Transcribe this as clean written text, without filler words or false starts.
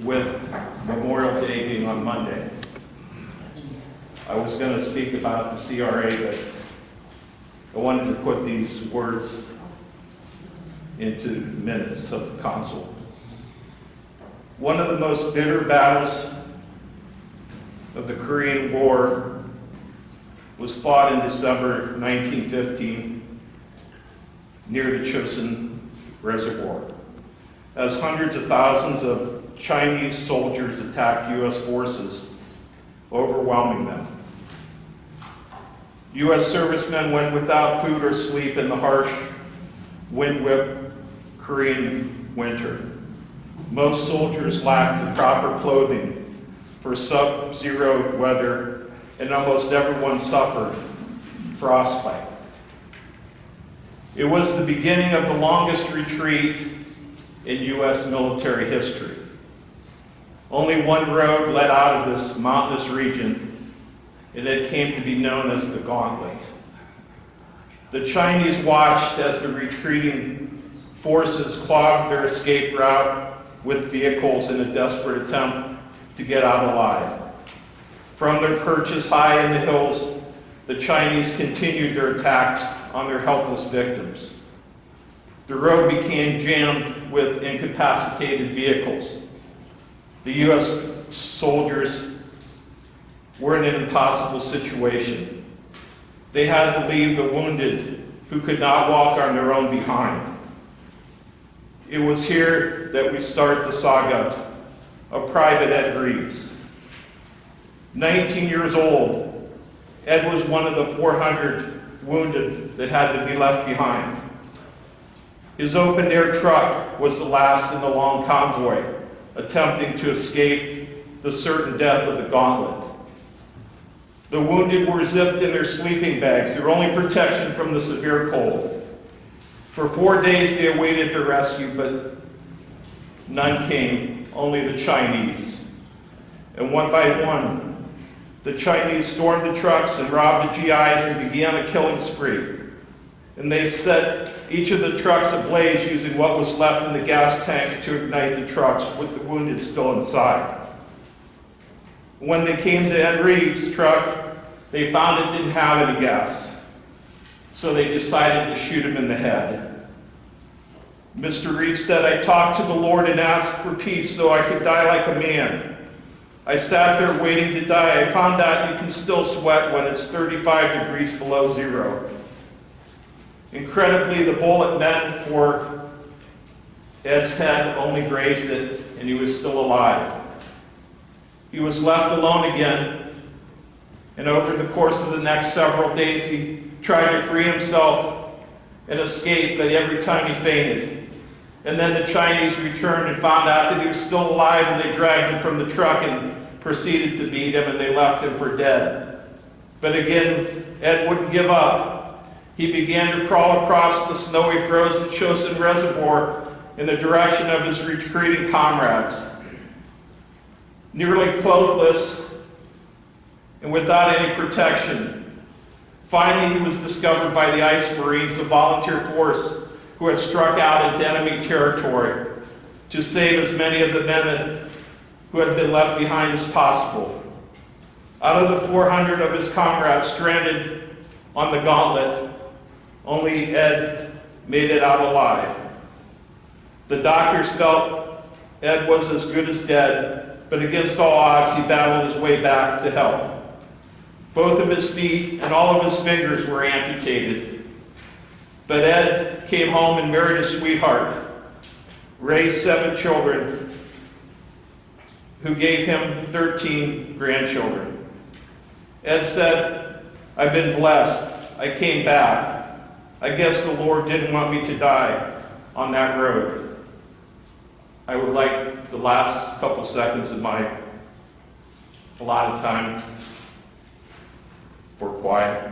with Memorial Day being on Monday. I was going to speak about the CRA, but I wanted to put these words into minutes of council. One of the most bitter battles of the Korean War was fought in December 1915 near the Chosin Reservoir, as hundreds of thousands of Chinese soldiers attacked U.S. forces, overwhelming them. U.S. servicemen went without food or sleep in the harsh, wind-whipped Korean winter. Most soldiers lacked the proper clothing for sub-zero weather, and almost everyone suffered frostbite. It was the beginning of the longest retreat in U.S. military history. Only one road led out of this mountainous region, and it came to be known as the Gauntlet. The Chinese watched as the retreating forces clogged their escape route with vehicles in a desperate attempt to get out alive. From their perches high in the hills, the Chinese continued their attacks on their helpless victims. The road became jammed with incapacitated vehicles. The U.S. soldiers were in an impossible situation. They had to leave the wounded who could not walk on their own behind. It was here that we start the saga of Private Ed Reeves. 19 years old, Ed was one of the 400 wounded that had to be left behind. His open-air truck was the last in the long convoy, attempting to escape the certain death of the Gauntlet. The wounded were zipped in their sleeping bags, their only protection from the severe cold. For 4 days they awaited their rescue, but none came, only the Chinese. And one by one, the Chinese stormed the trucks and robbed the GIs and began a killing spree. And they set each of the trucks ablaze using what was left in the gas tanks to ignite the trucks with the wounded still inside. When they came to Ed Reeves' truck, they found it didn't have any gas. So they decided to shoot him in the head. Mr. Reeves said, "I talked to the Lord and asked for peace so I could die like a man. I sat there waiting to die. I found out you can still sweat when it's 35 degrees below zero." Incredibly, the bullet meant for Ed's head only grazed it, and he was still alive. He was left alone again, and over the course of the next several days, he tried to free himself and escape, but every time he fainted. And then the Chinese returned and found out that he was still alive, and they dragged him from the truck and proceeded to beat him, and they left him for dead. But again, Ed wouldn't give up. He began to crawl across the snowy, frozen Chosin Reservoir in the direction of his retreating comrades. Nearly clothless and without any protection, finally he was discovered by the Ice Marines, a volunteer force who had struck out into enemy territory to save as many of the men who had been left behind as possible. Out of the 400 of his comrades stranded on the Gauntlet, only Ed made it out alive. The doctors felt Ed was as good as dead, but against all odds, he battled his way back to health. Both of his feet and all of his fingers were amputated. But Ed came home and married his sweetheart, raised 7 children, who gave him 13 grandchildren. Ed said, "I've been blessed. I came back. I guess the Lord didn't want me to die on that road." I would like the last couple seconds of my allotted time for quiet.